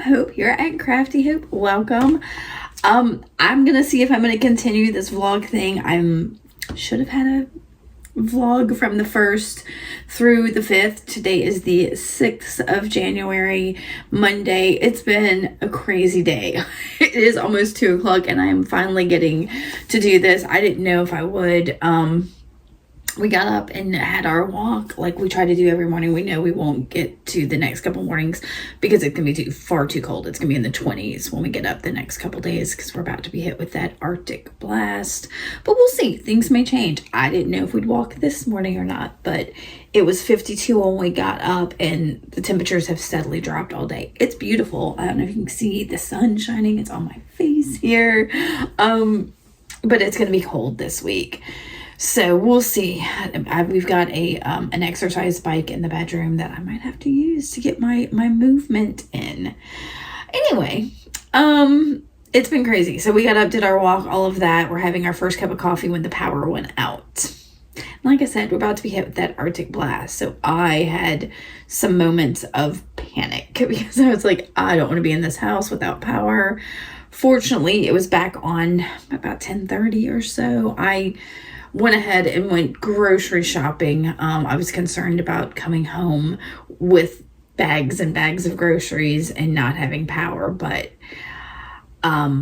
Hope here at Crafty Hope. Welcome. I'm gonna see if I'm gonna continue this vlog thing. Should have had a vlog from the 1st through the 5th. Today is the 6th of January, Monday. It's been a crazy day. It is almost 2 o'clock and I am finally getting to do this. I didn't know if I would. We got up and had our walk like we try to do every morning. We know we won't get to the next couple mornings because it's going to be far too cold. It's going to be in the 20s when we get up the next couple days because we're about to be hit with that Arctic blast. But we'll see. Things may change. I didn't know if we'd walk this morning or not, but it was 52 when we got up and the temperatures have steadily dropped all day. It's beautiful. I don't know if you can see the sun shining. It's on my face here. But it's going to be cold this week. So we'll see. We've got an exercise bike in the bedroom that I might have to use to get my movement in. Anyway, it's been crazy. So we got up, did our walk, all of that. We're having our first cup of coffee when the power went out. Like I said, we're about to be hit with that Arctic blast. So I had some moments of panic because I was like, I don't want to be in this house without power. Fortunately, it was back on about 10:30 or so. I went ahead and went grocery shopping. I was concerned about coming home with bags and bags of groceries and not having power, but I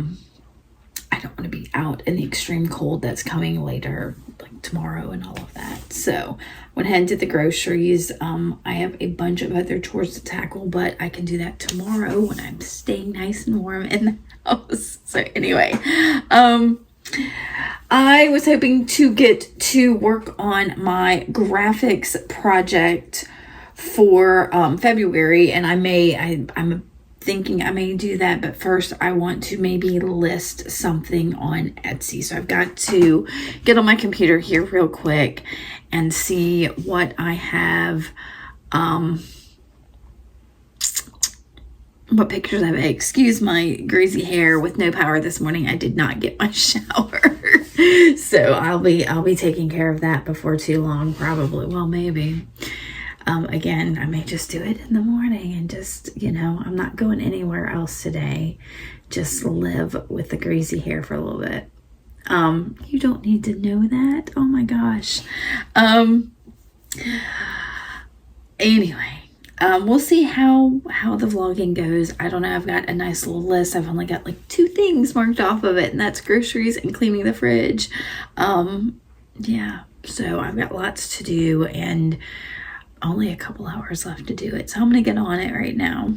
don't want to be out in the extreme cold that's coming later, like tomorrow and all of that. So went ahead and did the groceries. I have a bunch of other chores to tackle, but I can do that tomorrow when I'm staying nice and warm in the house. So anyway, I was hoping to get to work on my graphics project for February, and I'm thinking I may do that, but first I want to maybe list something on Etsy. So I've got to get on my computer here real quick and see what I have, what pictures I have. Excuse my greasy hair with no power this morning. I did not get my shower. So I'll be taking care of that before too long, probably. Well, maybe. Again, I may just do it in the morning and just, I'm not going anywhere else today. Just live with the greasy hair for a little bit. You don't need to know that. Oh my gosh. Anyway, we'll see how the vlogging goes. I don't know. I've got a nice little list. I've only got like 2 things marked off of it, and that's groceries and cleaning the fridge. Yeah, so I've got lots to do and only a couple hours left to do it. So I'm going to get on it right now.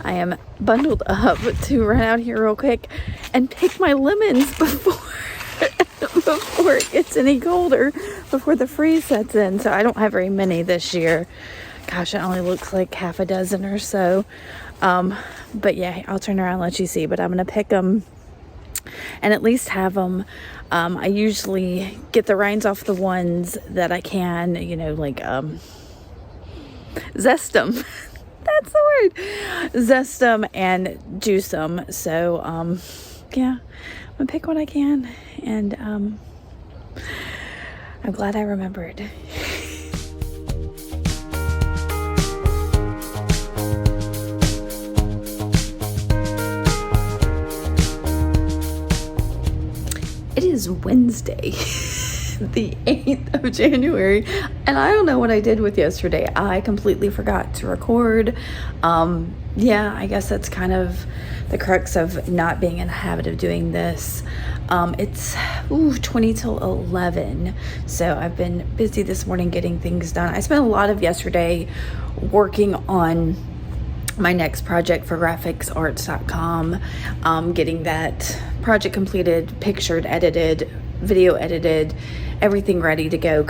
I am bundled up to run out here real quick and pick my lemons before it gets any colder, before the freeze sets in. So I don't have very many this year. Gosh, it only looks like half a dozen or so. But yeah, I'll turn around and let you see. But I'm going to pick them and at least have them. I usually get the rinds off the ones that I can, zest them. That's the word. Zest them and juice them. So, yeah, I'm gonna pick what I can, and I'm glad I remembered. It is Wednesday, the 8th of January, and I don't know what I did with yesterday. I completely forgot to record. Yeah, I guess that's kind of the crux of not being in the habit of doing this. It's 20 till 11, so I've been busy this morning getting things done. I spent a lot of yesterday working on my next project for graphicsarts.com, getting that project completed, pictured, edited, video edited, everything ready to go.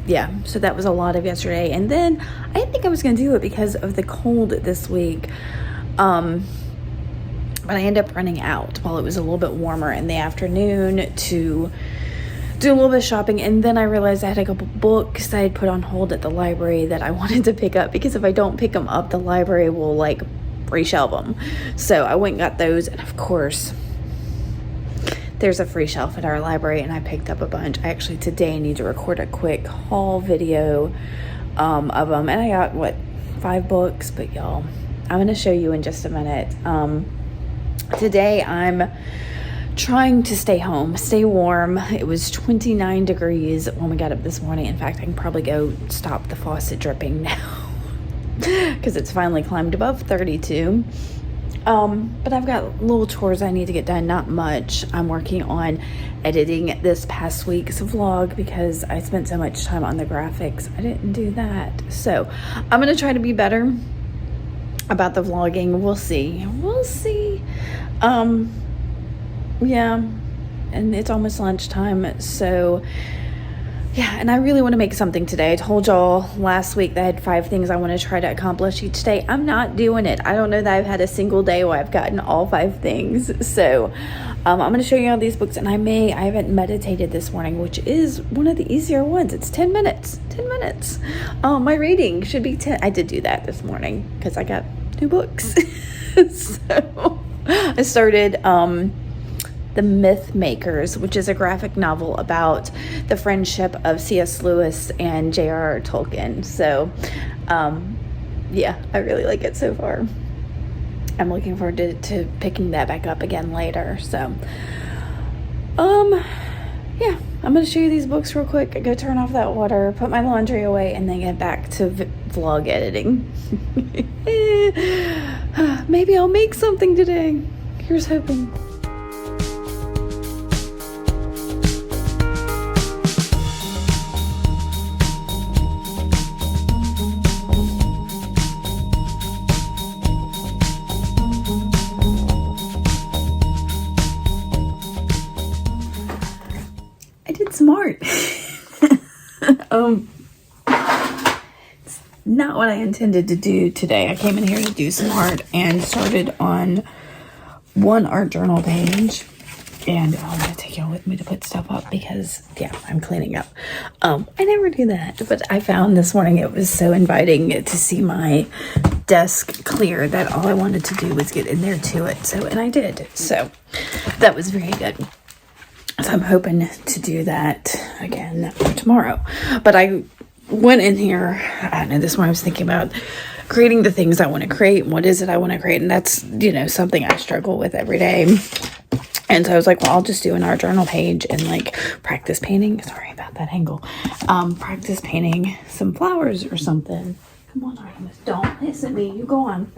Yeah, so that was a lot of yesterday. And then I didn't think I was going to do it because of the cold this week. but I ended up running out while it was a little bit warmer in the afternoon to do a little bit of shopping. And then I realized I had a couple books I had put on hold at the library that I wanted to pick up, because if I don't pick them up, the library will like reshelve them. So I went and got those, and of course there's a free shelf at our library, and I picked up a bunch. I actually today need to record a quick haul video of them, and I got 5 books, but y'all, I'm going to show you in just a minute. Today I'm trying to stay home, stay warm. It was 29 degrees when we got up this morning. In fact, I can probably go stop the faucet dripping now because it's finally climbed above 32. But I've got little chores I need to get done, not much. I'm working on editing this past week's vlog because I spent so much time on the graphics. I didn't do that. So I'm going to try to be better about the vlogging. We'll see. Yeah, and it's almost lunchtime, so yeah, and I really want to make something today. I told y'all last week that I had 5 things I want to try to accomplish each day. I'm not doing it. I don't know that I've had a single day where I've gotten all 5 things. So I'm going to show you all these books, and I haven't meditated this morning, which is one of the easier ones. It's 10 minutes. My reading should be 10. I did do that this morning because I got 2 books. So I started The Myth Makers, which is a graphic novel about the friendship of C.S. Lewis and J.R.R. Tolkien. So, yeah, I really like it so far. I'm looking forward to picking that back up again later. So, yeah, I'm going to show you these books real quick. Go turn off that water, put my laundry away, and then get back to vlog editing. Maybe I'll make something today. Here's hoping. Smart. It's not what I intended to do today. I came in here to do smart and started on one art journal page, and I'm gonna take y'all with me to put stuff up because yeah, I'm cleaning up. I never do that, but I found this morning it was so inviting to see my desk clear that all I wanted to do was get in there to it. So, and I did. So that was very good. So I'm hoping to do that again tomorrow. But I went in here, I don't know, this morning I was thinking about creating the things I want to create. What is it I want to create? And that's, something I struggle with every day. And so I was like, well, I'll just do an art journal page and like practice painting. Sorry about that angle. Practice painting some flowers or something. Come on, Artemis, don't hiss at me. You go on.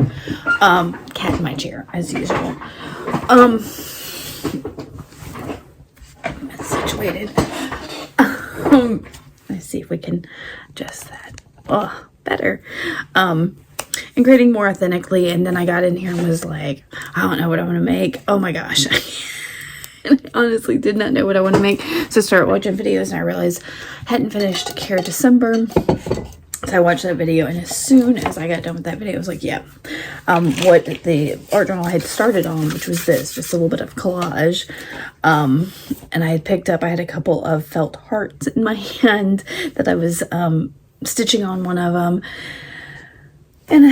Cat in my chair, as usual. Situated. Let's see if we can adjust that. Oh, better. And creating more authentically. And then I got in here and was like, I don't know what I want to make. Oh my gosh. And I honestly did not know what I want to make. So I started watching videos and I realized I hadn't finished Care December. So I watched that video, and as soon as I got done with that video, I was like, yeah, what the art journal I had started on, which was this, just a little bit of collage. And I had a couple of felt hearts in my hand that I was stitching on one of them. And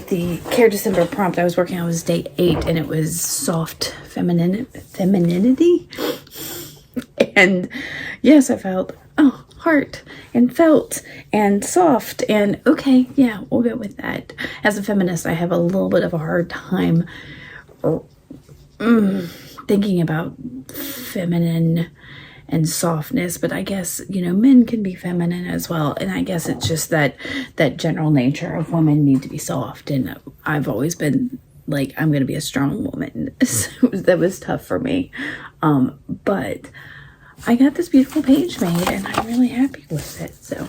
the Care December prompt I was working on was day 8, and it was soft femininity. And yes, I felt, heart and felt and soft, and okay, yeah, we'll go with that. As a feminist, I have a little bit of a hard time thinking about feminine and softness, but I guess, men can be feminine as well. And I guess it's just that general nature of women need to be soft. And I've always been like, I'm going to be a strong woman. So that was tough for me. But I got this beautiful page made, and I'm really happy with it. So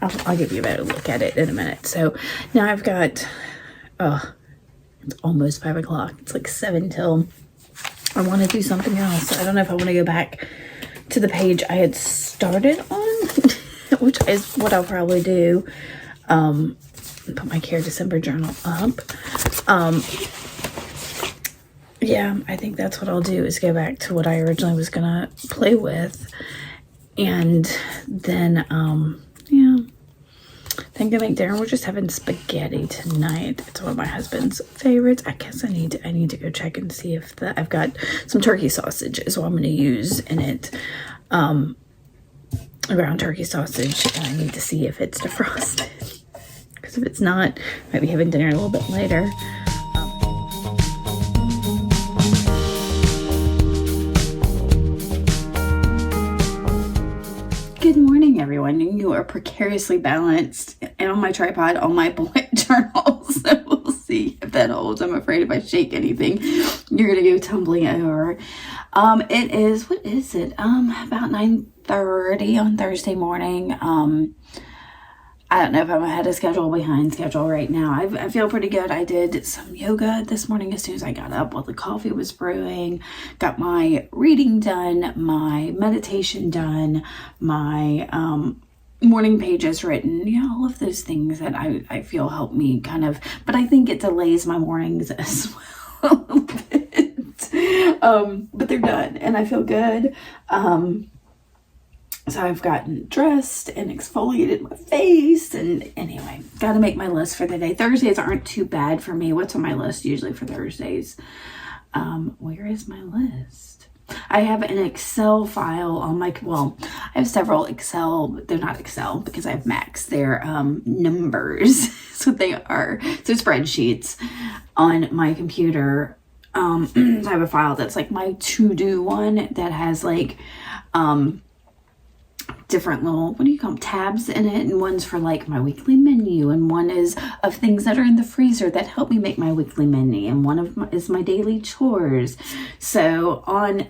I'll give you a better look at it in a minute. So now I've got, it's almost 5 o'clock. It's like 7 till I want to do something else. I don't know if I want to go back to the page I had started on, which is what I'll probably do. put my Care December journal up. Yeah, I think that's what I'll do, is go back to what I originally was gonna play with. And then, yeah, I think I make dinner. We're just having spaghetti tonight. It's one of my husband's favorites. I guess I need to go check and see if I've got some turkey sausage is what I'm going to use in it. Ground turkey sausage, and I need to see if it's defrosted. Because if it's not, I might be having dinner a little bit later. Good morning, everyone. You are precariously balanced and on my tripod on my bullet journal. So we'll see if that holds. I'm afraid if I shake anything, you're gonna go tumbling over. It is, what is it? About 9:30 on Thursday morning. I don't know if I'm ahead of schedule, behind schedule right now. I feel pretty good. I did some yoga this morning as soon as I got up while the coffee was brewing. Got my reading done, my meditation done, my morning pages written. You know, all of those things that I feel help me kind of, but I think it delays my mornings as well a little bit. But they're done and I feel good. So I've gotten dressed and exfoliated my face, and anyway, got to make my list for the day. Thursdays aren't too bad for me. What's on my list usually for Thursdays? Where is my list? I have an Excel file on my, well, I have several Excel, but they're not Excel because I have Macs. They're numbers. That's what they are. So spreadsheets on my computer. I have a file that's like my to-do one that has like, different little, what do you call them, tabs in it, and one's for like my weekly menu, and one is of things that are in the freezer that help me make my weekly menu, and one of my, is my daily chores. So on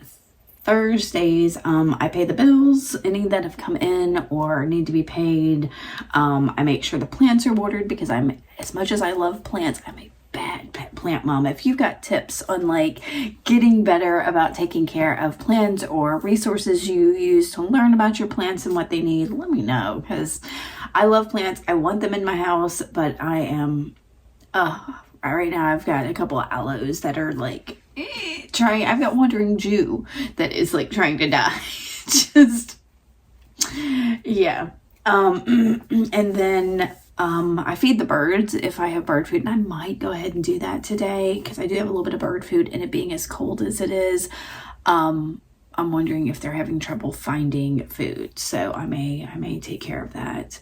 Thursdays, I pay the bills, any that have come in or need to be paid. I make sure the plants are watered because I'm, as much as I love plants, I'm a bad plant mom. If you've got tips on like getting better about taking care of plants or resources you use to learn about your plants and what they need, let me know, because I love plants. I want them in my house, but I am right now I've got a couple of aloes that are like trying. I've got Wandering Jew that is like trying to die. Just yeah. And then I feed the birds if I have bird food, and I might go ahead and do that today because I do have a little bit of bird food, and it being as cold as it is, I'm wondering if they're having trouble finding food. So I may take care of that.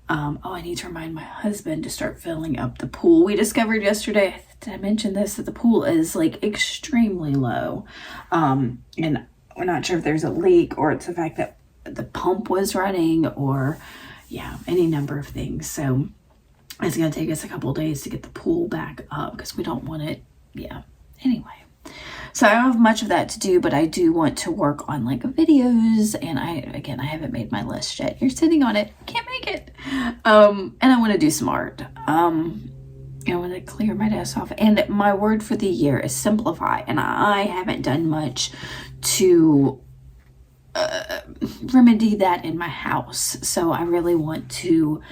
I need to remind my husband to start filling up the pool. We discovered yesterday, did I mention this, that the pool is like extremely low. And we're not sure if there's a leak or it's the fact that the pump was running or yeah, any number of things. So it's going to take us a couple of days to get the pool back up because we don't want it. Yeah. Anyway, so I don't have much of that to do, but I do want to work on like videos. And I haven't made my list yet. You're sitting on it. Can't make it. And I want to do some art. I want to clear my desk off. And my word for the year is simplify. And I haven't done much to remedy that in my house, so I really want to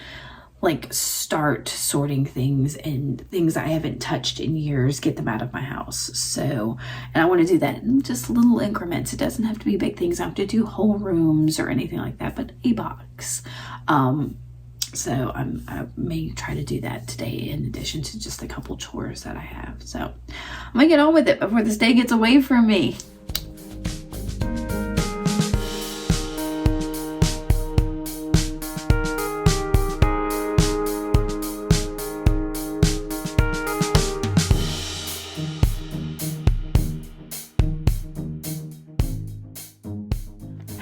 like start sorting things and things I haven't touched in years, get them out of my house. So, and I want to do that in just little increments. It doesn't have to be big things. I don't have to do whole rooms or anything like that, but a box. So I may try to do that today in addition to just a couple chores that I have. So I'm gonna get on with it before this day gets away from me.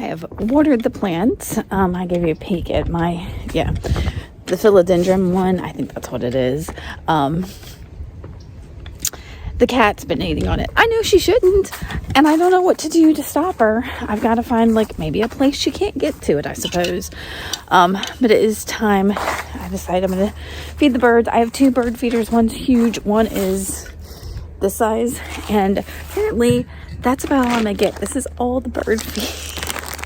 I have watered the plants. I gave you a peek at my, the philodendron one. I think that's what it is. The cat's been eating on it. I know she shouldn't, and I don't know what to do to stop her. I've got to find like maybe a place she can't get to it, I suppose. But it is time. I decided I'm going to feed the birds. I have 2 bird feeders. One's huge. One is this size, and apparently that's about all I'm going to get. This is all the bird feed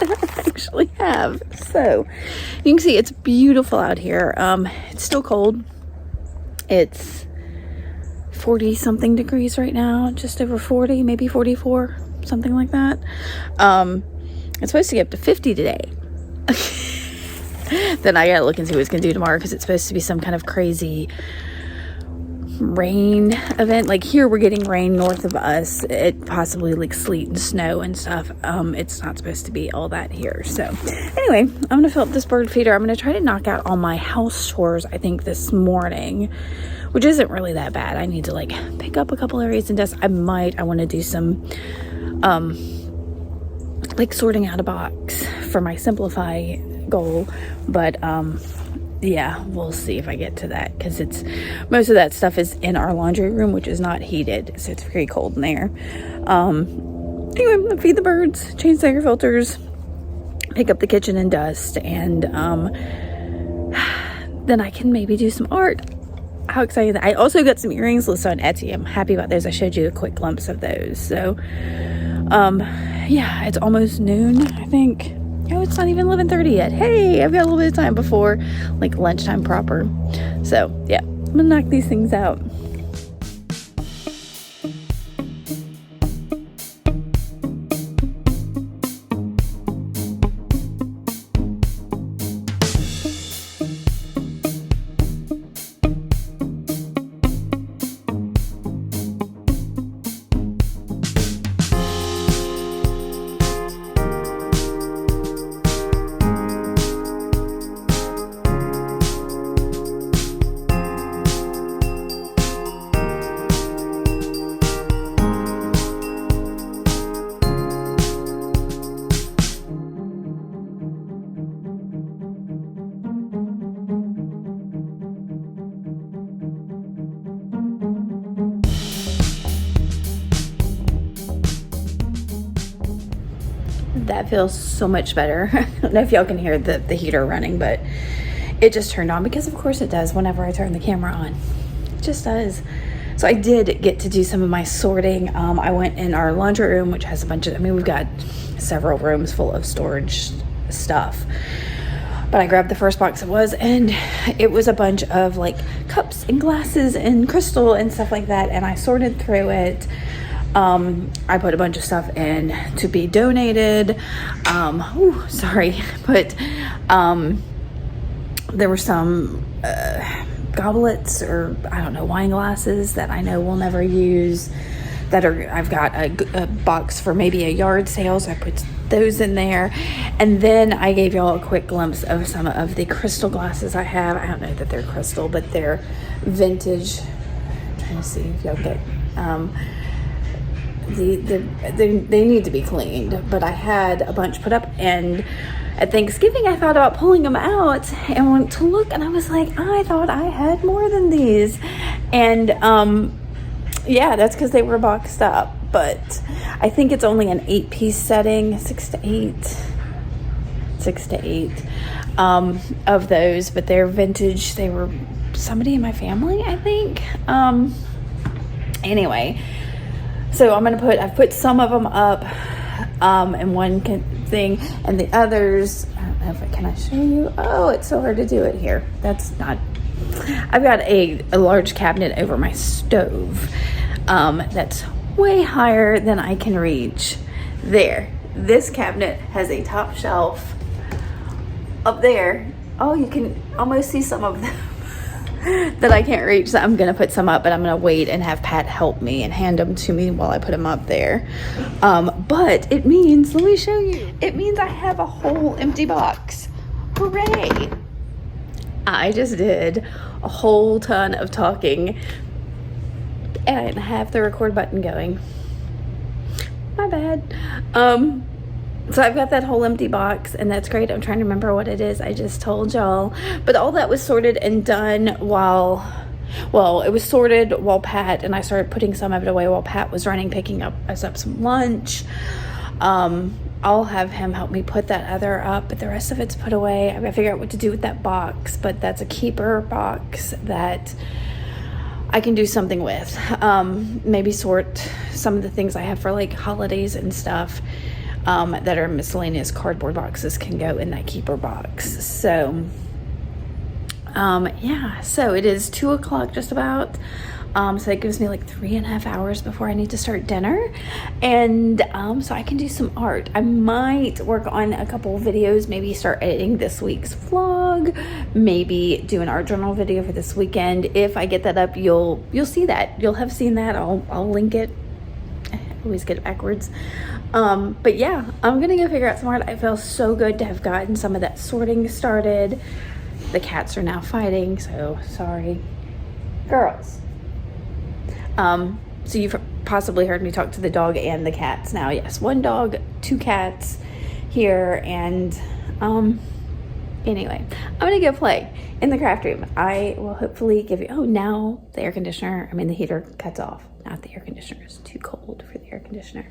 I actually have. So you can see it's beautiful out here. It's still cold. It's 40 something degrees right now, just over 40, maybe 44, something like that. It's supposed to get up to 50 today. Then I gotta look and see what it's gonna do tomorrow, because it's supposed to be some kind of crazy rain event. Like here we're getting rain north of us, it possibly like sleet and snow and stuff. It's not supposed to be all that here. So anyway, I'm gonna fill up this bird feeder. I'm gonna try to knock out all my house chores, I think, this morning, which isn't really that bad. I need to like pick up a couple areas and dust. I want to do some like sorting out a box for my simplify goal, but yeah, we'll see if I get to that, because it's most of that stuff is in our laundry room, which is not heated, so it's very cold in there. Anyway, feed the birds, change the air filters, pick up the kitchen and dust, and then I can maybe do some art. How exciting. I also got some earrings listed on Etsy. I'm happy about those. I showed you a quick glimpse of those. So yeah, it's almost noon, I think. Oh, it's not even 11:30 yet. Hey, I've got a little bit of time before like lunchtime proper. So yeah, I'm gonna knock these things out. That feels so much better. I don't know if y'all can hear the heater running, but it just turned on, because of course it does whenever I turn the camera on. It just does. So I did get to do some of my sorting. I went in our laundry room, which has a bunch of, we've got several rooms full of storage stuff. But I grabbed the first box and it was a bunch of like cups and glasses and crystal and stuff like that. And I sorted through it. I put a bunch of stuff in to be donated. But there were some goblets, or I don't know, wine glasses that I know we'll never use, I've got a box for maybe a yard sale, so I put those in there. And then I gave y'all a quick glimpse of some of the crystal glasses I have. I don't know that they're crystal, but they're vintage. I'm trying to see if y'all get they need to be cleaned, but I had a bunch put up, and at Thanksgiving I thought about pulling them out and went to look, and I was like, I thought I had more than these. And yeah, that's because they were boxed up, but I think it's only an 8-piece setting, 6 to 8 of those, but they're vintage. They were somebody in my family, I think. Anyway, so I've put some of them up in one thing, and the others, I don't know can I show you? Oh, it's so hard to do it here. I've got a large cabinet over my stove that's way higher than I can reach. There, this cabinet has a top shelf up there. Oh, you can almost see some of them that I can't reach. So I'm gonna put some up, but I'm gonna wait and have Pat help me and hand them to me while I put them up there. But it means, let me show you, it means I have a whole empty box. Hooray! I just did a whole ton of talking and I didn't have the record button going. My bad. So I've got that whole empty box, and that's great. I'm trying to remember what it is I just told y'all. But all that was sorted and done it was sorted while Pat, and I started putting some of it away while Pat was running, picking us up some lunch. I'll have him help me put that other up, but the rest of it's put away. I gotta figure out what to do with that box, but that's a keeper box that I can do something with. Maybe sort some of the things I have for like holidays and stuff. That are miscellaneous cardboard boxes can go in that keeper box. So Yeah, so it is 2 o'clock just about. So that gives me like 3.5 hours before I need to start dinner. And so I can do some art. I might work on a couple videos, maybe start editing this week's vlog, maybe do an art journal video for this weekend. If I get that up, you'll see that. You'll have seen that. I'll link it. I always get it backwards. But yeah, I'm gonna go figure out some art. I feel so good to have gotten some of that sorting started. The cats are now fighting, so sorry. Girls. So you've possibly heard me talk to the dog and the cats now. Yes, 1 dog, 2 cats here, and anyway, I'm gonna go play in the craft room. I will hopefully give you, oh, now the air conditioner, the heater cuts off. Not the air conditioner, it's too cold for the air conditioner.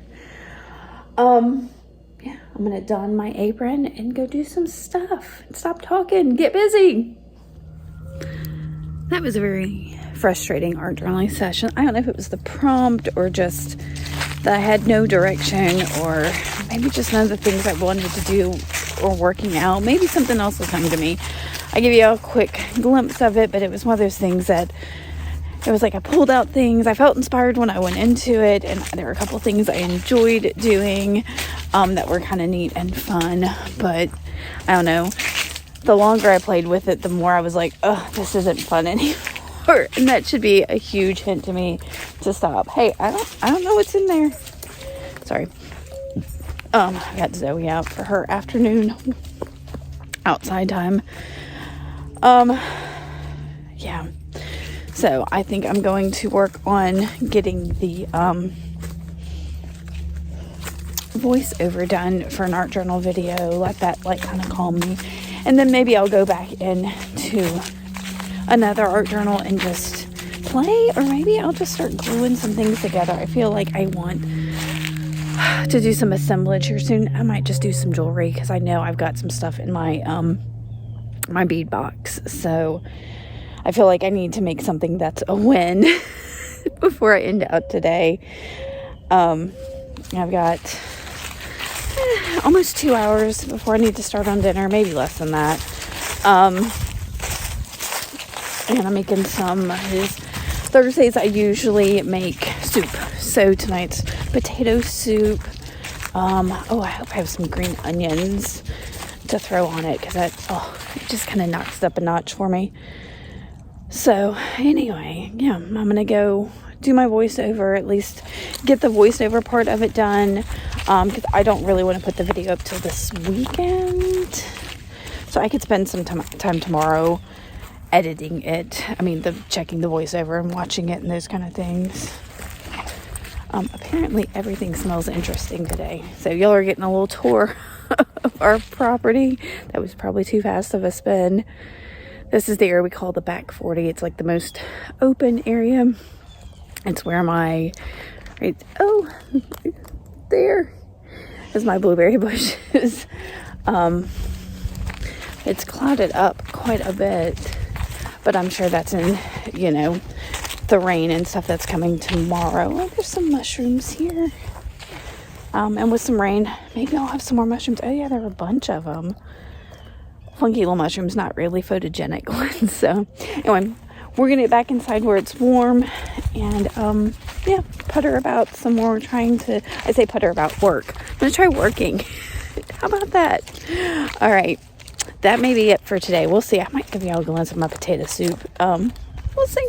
Yeah, I'm gonna don my apron and go do some stuff. Stop talking, get busy. That was a very frustrating art journaling session. I don't know if it was the prompt or just that I had no direction, or maybe just none of the things I wanted to do or working out. Maybe something else will come to me. I give you a quick glimpse of it, but it was one of those things that it was like I pulled out things. I felt inspired when I went into it, and there were a couple things I enjoyed doing that were kind of neat and fun. But I don't know. The longer I played with it, the more I was like, oh, this isn't fun anymore. And that should be a huge hint to me to stop. Hey, I don't know what's in there. Sorry. I got Zoe out for her afternoon outside time. Yeah. So I think I'm going to work on getting the voiceover done for an art journal video. Let that kind of calm me. And then maybe I'll go back into another art journal and just play, or maybe I'll just start gluing some things together. I feel like I want to do some assemblage here soon. I might just do some jewelry because I know I've got some stuff in my my bead box. So I feel like I need to make something that's a win before I end out today. I've got almost 2 hours before I need to start on dinner, maybe less than that. And I'm making some Thursdays I usually make soup. So tonight's potato soup. Oh, I hope I have some green onions to throw on it, because it just kind of knocks it up a notch for me. So anyway, yeah, I'm gonna go do my voiceover, at least get the voiceover part of it done, because I don't really want to put the video up till this weekend, so I could spend some time tomorrow editing it. Checking the voiceover and watching it and those kind of things. Apparently everything smells interesting today, so y'all are getting a little tour of our property. That was probably too fast of a spin. This is the area we call the back 40. It's like the most open area. It's where there is my blueberry bushes. It's clouded up quite a bit, but I'm sure that's in, the rain and stuff that's coming tomorrow. Oh, there's some mushrooms here. And with some rain, maybe I'll have some more mushrooms. Oh yeah, there are a bunch of them. Funky little mushrooms, not really photogenic ones. So anyway, we're gonna get back inside where it's warm and putter about some more. I say putter about work. I'm gonna try working. How about that? All right, that may be it for today. We'll see. I might give y'all a glimpse of my potato soup. We'll see.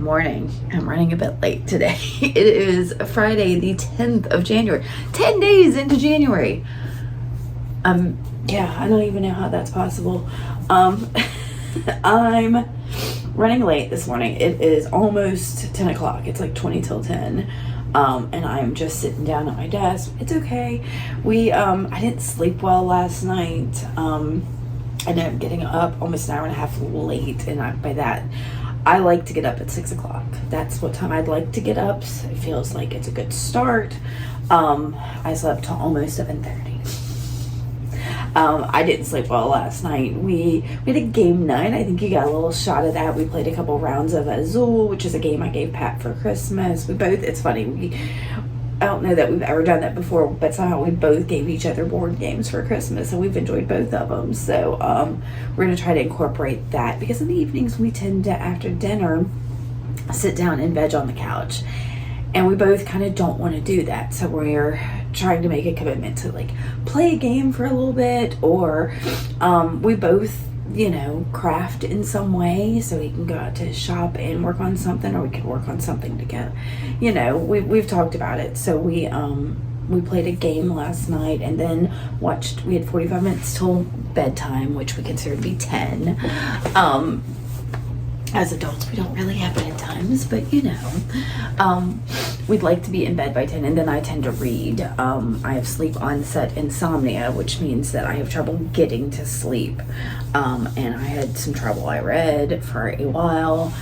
Morning. I'm running a bit late today. It is Friday, the 10th of January. 10 days into January. Yeah, I don't even know how that's possible. I'm running late this morning. It is almost 10 o'clock. It's like 20 till 10. And I'm just sitting down at my desk. It's okay. I didn't sleep well last night. I ended up getting up almost an hour and a half late, and by that I like to get up at 6 o'clock. That's what time I'd like to get up. So it feels like it's a good start. I slept till almost 7:30. I didn't sleep well last night. We had a game night. I think you got a little shot of that. We played a couple rounds of Azul, which is a game I gave Pat for Christmas. It's funny. I don't know that we've ever done that before, but somehow we both gave each other board games for Christmas, and we've enjoyed both of them. So we're going to try to incorporate that, because in the evenings we tend to, after dinner, sit down and veg on the couch. And we both kind of don't want to do that. So we're trying to make a commitment to like play a game for a little bit, or we both, craft in some way, so we can go out to shop and work on something, or we can work on something together. We've talked about it. So we played a game last night, and then we had 45 minutes till bedtime, which we consider to be 10. As adults, we don't really have bedtimes, but we'd like to be in bed by 10, and then I tend to read. I have sleep onset insomnia, which means that I have trouble getting to sleep. And I had some trouble. I read for a while,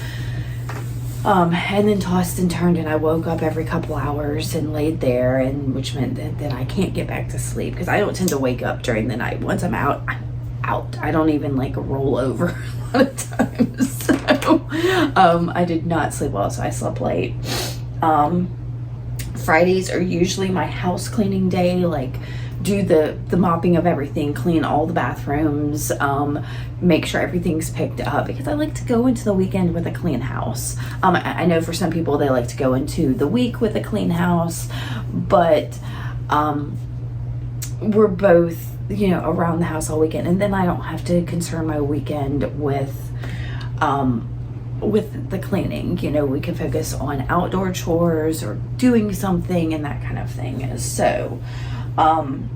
and then tossed and turned, and I woke up every couple hours and laid there, and which meant that I can't get back to sleep, because I don't tend to wake up during the night. Once I'm out, I'm out. I don't even like roll over a lot of times. So I did not sleep well, so I slept late. Fridays are usually my house cleaning day, like do the mopping of everything, clean all the bathrooms, make sure everything's picked up, because I like to go into the weekend with a clean house. I know for some people they like to go into the week with a clean house, but we're both around the house all weekend, and then I don't have to concern my weekend with the cleaning. We can focus on outdoor chores or doing something and that kind of thing. So I'll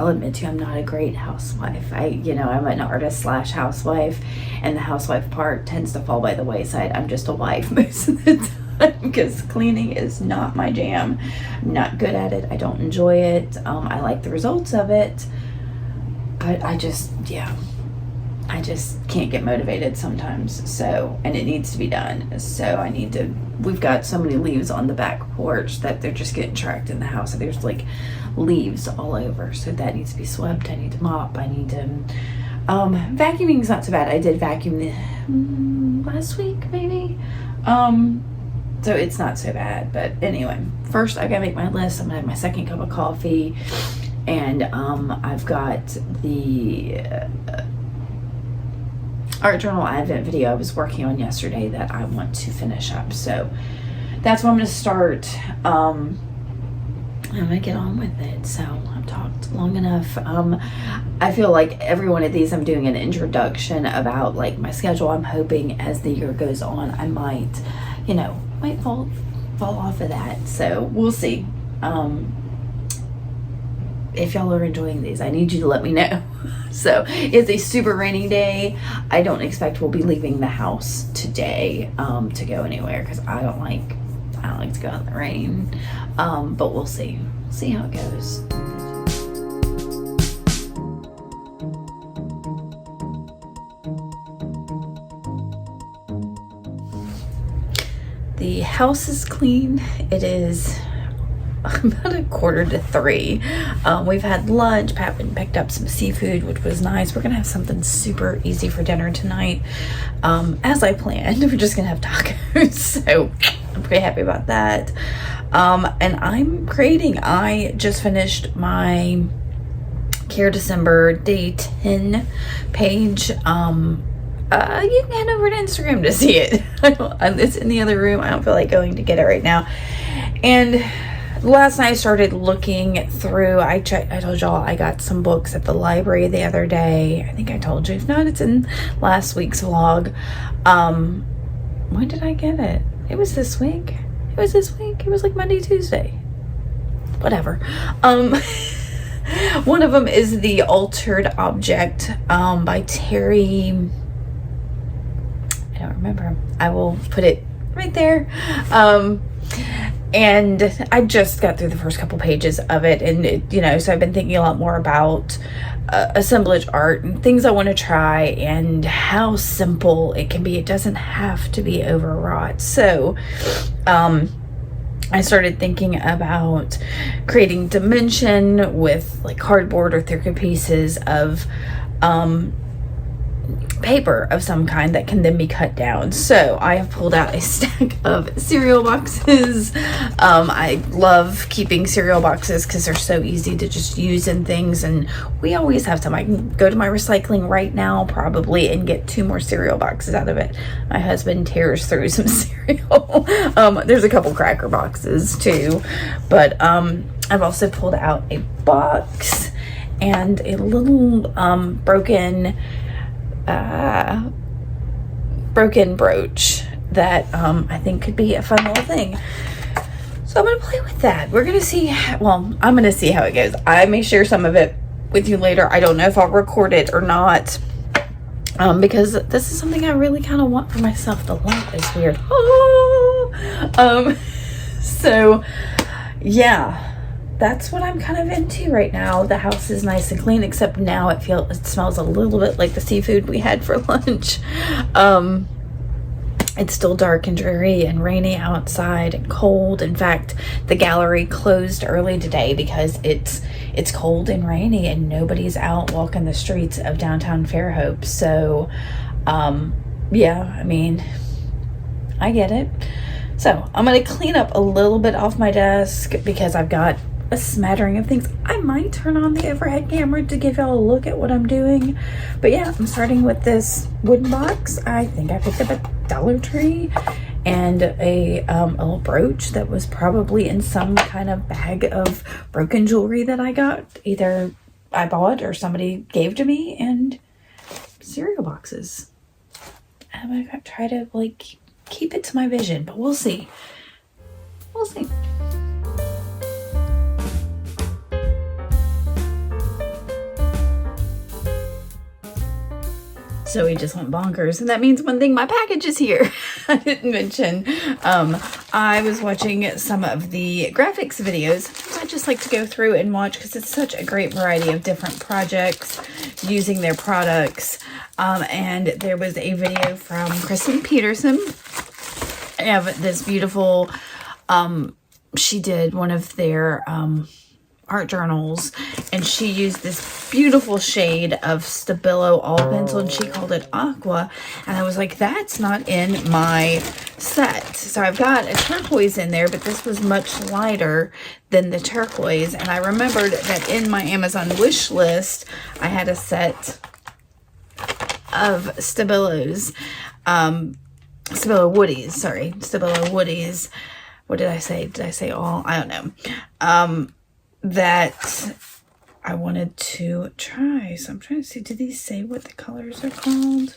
admit to you, I'm not a great housewife. I'm an artist / housewife, and the housewife part tends to fall by the wayside. I'm just a wife most of the time, because cleaning is not my jam. I'm not good at it. I don't enjoy it. I like the results of it, but I just can't get motivated sometimes. So, and it needs to be done. So we've got so many leaves on the back porch that they're just getting tracked in the house. So there's like leaves all over. So that needs to be swept. I need to mop. I need to, vacuuming's not so bad. I did vacuum last week, maybe. So it's not so bad. But anyway, first I gotta make my list. I'm gonna have my second cup of coffee, and I've got the art journal advent video I was working on yesterday that I want to finish up. So that's what I'm going to start. I'm going to get on with it. So I've talked long enough. I feel like every one of these I'm doing an introduction about like my schedule. I'm hoping as the year goes on, I might fall off of that. So we'll see. If y'all are enjoying these, I need you to let me know. So it's a super rainy day. I don't expect we'll be leaving the house today to go anywhere, because I don't like to go out in the rain. But we'll see how it goes. The house is clean. It is about 2:45. We've had lunch. Pat went and picked up some seafood, which was nice. We're gonna have something super easy for dinner tonight, as I planned. We're just gonna have tacos, so I'm pretty happy about that. And I'm creating. I just finished my Care December Day 10 page. You can head over to Instagram to see it. It's in the other room. I don't feel like going to get it right now. And last night I started looking through. I told y'all I got some books at the library the other day. I think I told you. If not, it's in last week's vlog. When did I get it? It was this week. It was like Monday, Tuesday. Whatever. One of them is The Altered Object by Terry. I don't remember. I will put it right there. And I just got through the first couple pages of it, and so I've been thinking a lot more about assemblage art and things I want to try, and how simple it can be. It doesn't have to be overwrought. So I started thinking about creating dimension with like cardboard or thicker pieces of paper of some kind that can then be cut down. So I have pulled out a stack of cereal boxes. I love keeping cereal boxes because they're so easy to just use in things, and we always have some. I can go to my recycling right now probably and get 2 more cereal boxes out of it. My husband tears through some cereal. There's a couple cracker boxes too, but I've also pulled out a box and a little broken brooch that I think could be a fun little thing. So I'm gonna play with that. We're gonna see, well, I'm gonna see how it goes. I may share some of it with you later. I don't know if I'll record it or not, because this is something I really kind of want for myself. The light is weird. So yeah, that's what I'm kind of into right now. The house is nice and clean, except now it smells a little bit like the seafood we had for lunch. It's still dark and dreary and rainy outside and cold. In fact, the gallery closed early today because it's cold and rainy and nobody's out walking the streets of downtown Fairhope. So yeah, I mean, I get it. So I'm gonna clean up a little bit off my desk because I've got a smattering of things. I might turn on the overhead camera to give y'all a look at what I'm doing. But yeah, I'm starting with this wooden box. I think I picked up at Dollar Tree, and a little brooch that was probably in some kind of bag of broken jewelry that I got. Either I bought or somebody gave to me, and cereal boxes. I'm gonna try to like keep it to my vision, but we'll see. We'll see. So we just went bonkers, and that means one thing: my package is here. I didn't mention. I was watching some of the graphics videos. I just like to go through and watch because it's such a great variety of different projects using their products. And there was a video from Kristen Peterson of this beautiful. She did one of their art journals, and she used this beautiful shade of Stabilo all pencil, and she called it aqua, and I was like, that's not in my set. So I've got a turquoise in there, but this was much lighter than the turquoise, and I remembered that in my Amazon wish list I had a set of Stabilos, Stabilo Woodies, sorry, Stabilo Woodies. What did I say? Did I say all? I don't know. That I wanted to try. So I'm trying to see, did these say what the colors are called?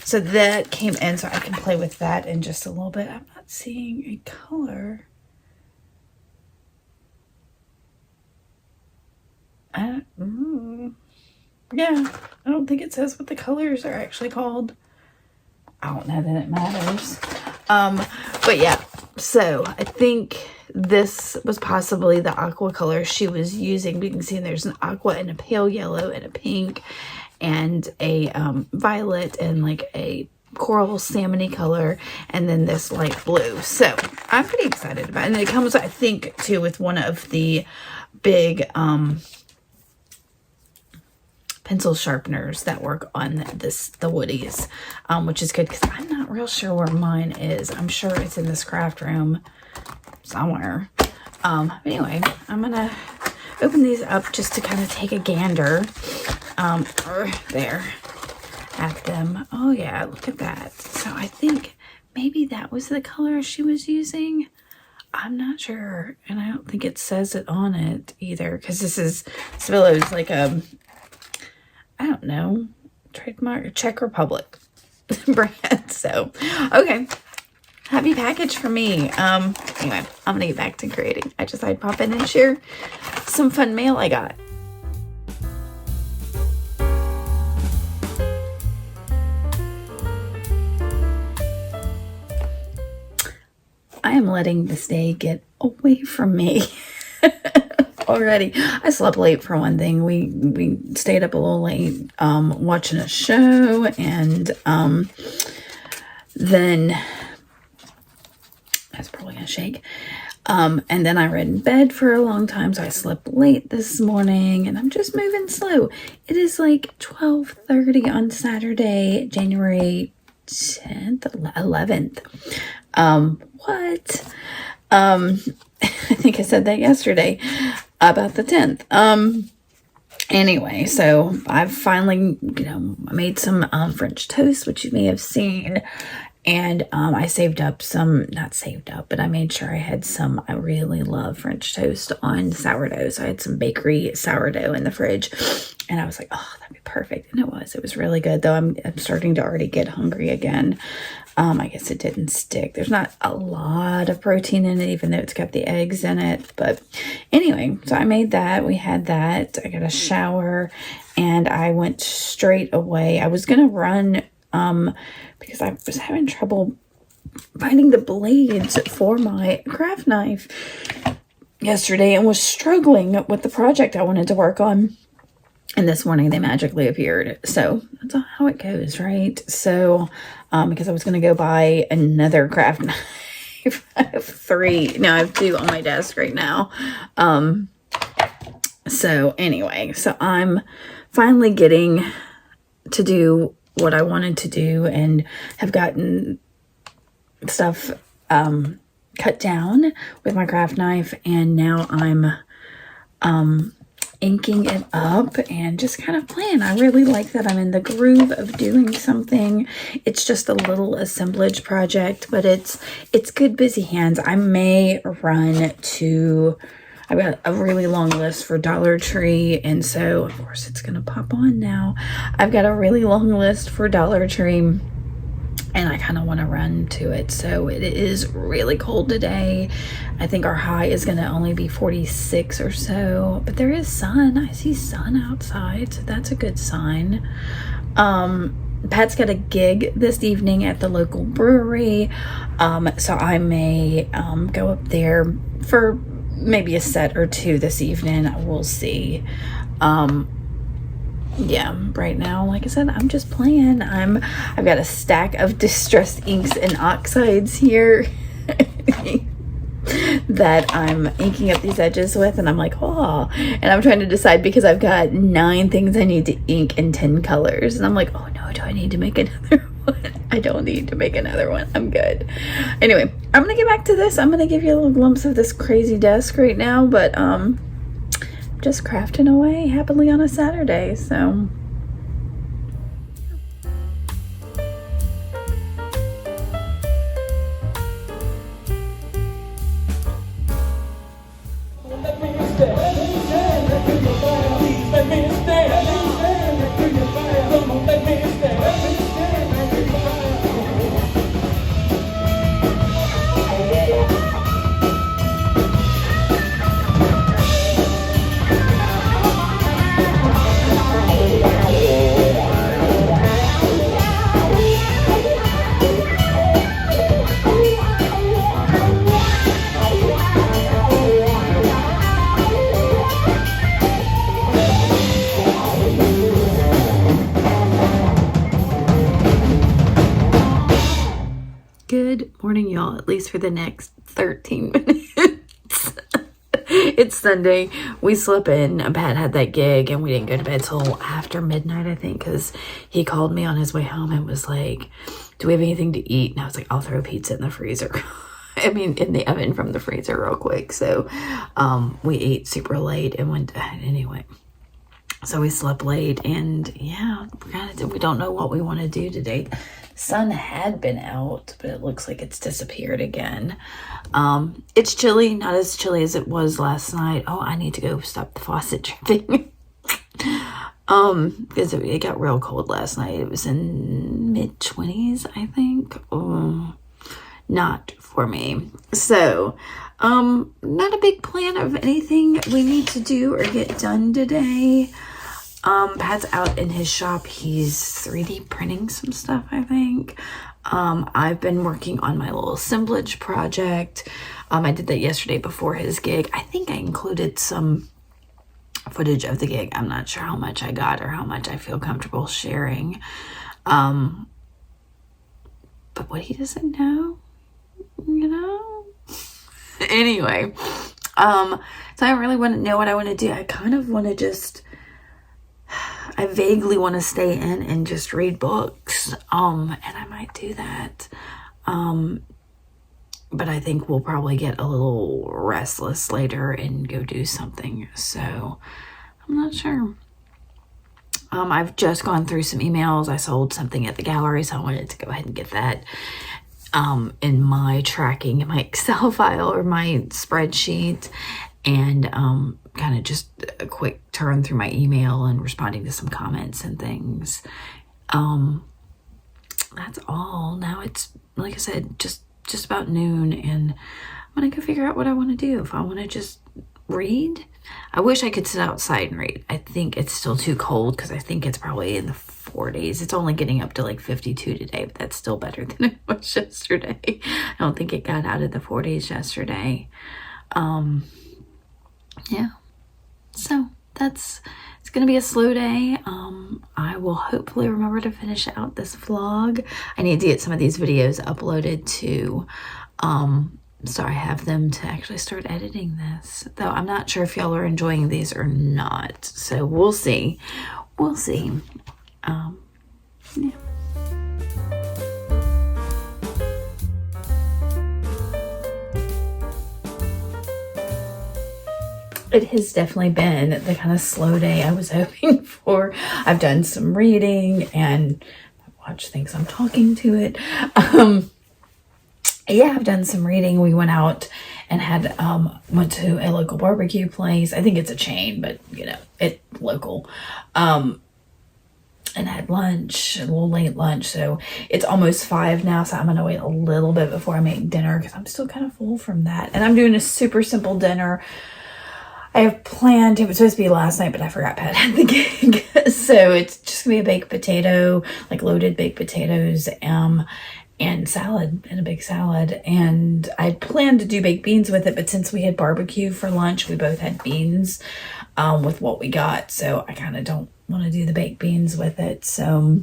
So that came in, so I can play with that in just a little bit. I'm not seeing a color. Yeah, I don't think it says what the colors are actually called. I don't know that it matters. But yeah, so I think this was possibly the aqua color she was using. You can see there's an aqua and a pale yellow and a pink and a violet and like a coral salmony color, and then this light blue. So I'm pretty excited about it. And it comes, I think, too, with one of the big pencil sharpeners that work on the Woodies, which is good because I'm not real sure where mine is. I'm sure it's in this craft room somewhere. Anyway, I'm gonna open these up just to kind of take a gander there at them. Oh yeah, look at that. So I think maybe that was the color she was using. I'm not sure, and I don't think it says it on it either, because this is Stabilo's like a, I don't know, trademark Czech Republic brand. So okay, happy package for me. Anyway, I'm gonna get back to creating. I just thought I'd pop in and share some fun mail I got. I am letting this day get away from me already. I slept late for one thing. We stayed up a little late watching a show, and then that's probably gonna shake. And then I read in bed for a long time, so I slept late this morning, and I'm just moving slow. It is like 12:30 on Saturday, January 10th, 11th. What? I think I said that yesterday about the 10th. Anyway, so I've finally, made some French toast, which you may have seen. And I saved up some, not saved up, but I made sure I had some. I really love French toast on sourdough. So I had some bakery sourdough in the fridge. And I was like, oh, that'd be perfect. And it was really good, though. I'm starting to already get hungry again. I guess it didn't stick. There's not a lot of protein in it, even though it's got the eggs in it. But anyway, so I made that. We had that. I got a shower and I went straight away. I was going to run because I was having trouble finding the blades for my craft knife yesterday and was struggling with the project I wanted to work on. And this morning they magically appeared. So that's how it goes, right? So, because I was going to go buy another craft knife. I have 3. No, I have 2 on my desk right now. So anyway, so I'm finally getting to do what I wanted to do and have gotten stuff cut down with my craft knife, and now I'm inking it up and just kind of playing. I really like that I'm in the groove of doing something. It's just a little assemblage project, but it's good busy hands. I may run to, I've got a really long list for Dollar Tree, and so of course it's gonna pop on now. I've got a really long list for Dollar Tree and I kind of want to run to it. So it is really cold today. I think our high is going to only be 46 or so, but there is sun. I see sun outside, so that's a good sign. Pat's got a gig this evening at the local brewery, so I may go up there for maybe a set or 2 this evening. We'll see. Yeah, right now, like I said, I'm just playing. I've got a stack of distressed inks and oxides here that I'm inking up these edges with, and I'm like, oh, and I'm trying to decide because I've got 9 things I need to ink in 10 colors, and I'm like, oh no, do I need to make another one? I don't need to make another one. I'm good. Anyway, I'm gonna get back to this. I'm gonna give you a little glimpse of this crazy desk right now, but just crafting away happily on a Saturday. So good morning, y'all, at least for the next 13 minutes. It's Sunday. We slept in. Pat had that gig and we didn't go to bed till after midnight, I think, because he called me on his way home and was like, do we have anything to eat? And I was like, I'll throw pizza in the freezer. I mean, in the oven from the freezer real quick. So we ate super late and went to bed anyway. So we slept late, and yeah, we don't know what we want to do today. Sun had been out, but it looks like it's disappeared again. It's chilly, not as chilly as it was last night. Oh, I need to go stop the faucet dripping. Because it got real cold last night. It was in mid-20s, I think. Not for me. So, not a big plan of anything we need to do or get done today. Pat's out in his shop. He's 3D printing some stuff, I think. I've been working on my little assemblage project. I did that yesterday before his gig. I think I included some footage of the gig. I'm not sure how much I got or how much I feel comfortable sharing. But what he doesn't know, you know? Anyway, so I don't really want to know what I want to do. I kind of want to just, I vaguely want to stay in and just read books. And I might do that. But I think we'll probably get a little restless later and go do something. So I'm not sure. I've just gone through some emails. I sold something at the gallery, so I wanted to go ahead and get that in my tracking, in my Excel file or my spreadsheet, and kind of just a quick turn through my email and responding to some comments and things. That's all. Now it's, like I said, just about noon, and I'm gonna go figure out what I want to do. If I want to just read, I wish I could sit outside and read. I think it's still too cold because I think it's probably in the 40s. It's only getting up to like 52 today, but that's still better than it was yesterday. I don't think it got out of the 40s yesterday. Yeah. So it's gonna be a slow day. I will hopefully remember to finish out this vlog. I need to get some of these videos uploaded to so I have them to actually start editing this. Though I'm not sure if y'all are enjoying these or not. So we'll see. We'll see. Yeah. It has definitely been the kind of slow day I was hoping for. I've done some reading and watch things. I'm talking to it. Yeah, I've done some reading. We went out and had went to a local barbecue place. I think it's a chain, but you know, it's local. And had lunch, a little late lunch. So it's almost 5 now. So I'm going to wait a little bit before I make dinner because I'm still kind of full from that. And I'm doing a super simple dinner. I have planned, it was supposed to be last night, but I forgot Pat had the gig. So it's just gonna be a baked potato, like loaded baked potatoes, and salad, and a big salad. And I planned to do baked beans with it, but since we had barbecue for lunch, we both had beans with what we got. So I kind of don't want to do the baked beans with it. So,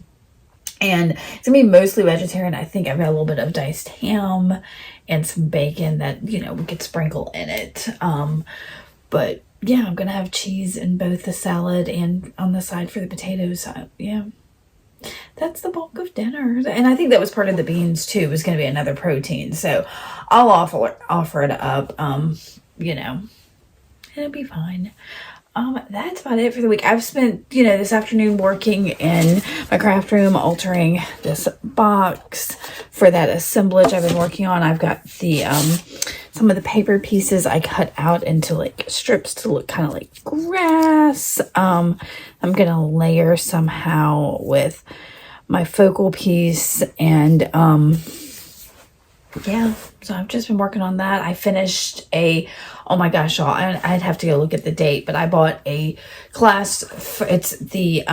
and it's gonna be mostly vegetarian. I think I've got a little bit of diced ham and some bacon that, you know, we could sprinkle in it. But yeah, I'm gonna have cheese in both the salad and on the side for the potatoes. Yeah, that's the bulk of dinner. And I think that was part of the beans too, was gonna be another protein. So I'll offer it up, you know, it'll be fine. That's about it for the week. I've spent, you know, this afternoon working in my craft room, altering this box for that assemblage I've been working on. I've got the, some of the paper pieces I cut out into like strips to look kind of like grass. I'm going to layer somehow with my focal piece and, yeah, so I've just been working on that. I finished oh my gosh, y'all, I'd have to go look at the date, but I bought a class, it's the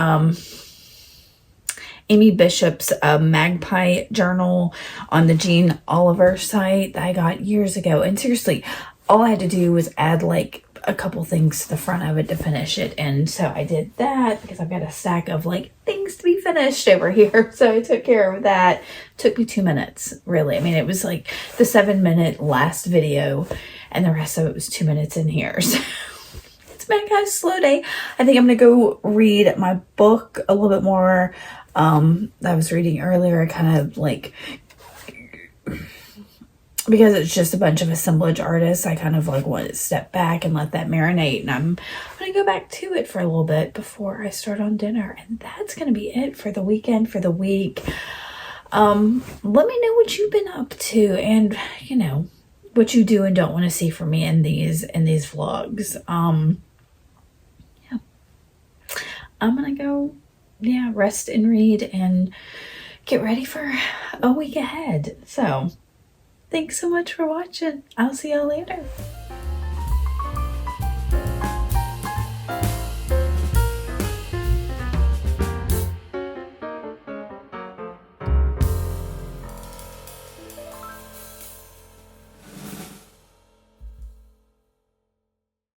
Amy Bishop's Magpie Journal on the Jean Oliver site that I got years ago. And seriously, all I had to do was add like a couple things to the front of it to finish it. And so I did that because I've got a stack of like things to be finished over here. So I took care of that. It took me 2 minutes, really. I mean, it was like the 7-minute last video and the rest of it was 2 minutes in here. So it's been kind of a slow day. I think I'm going to go read my book a little bit more. I was reading earlier. I kind of like, because it's just a bunch of assemblage artists, I kind of like want to step back and let that marinate. And I'm going to go back to it for a little bit before I start on dinner. And that's going to be it for the weekend, for the week. Let me know what you've been up to and, you know, what you do and don't want to see from me in these vlogs. Yeah. I'm going to go, yeah, rest and read and get ready for a week ahead. So thanks so much for watching. I'll see y'all later.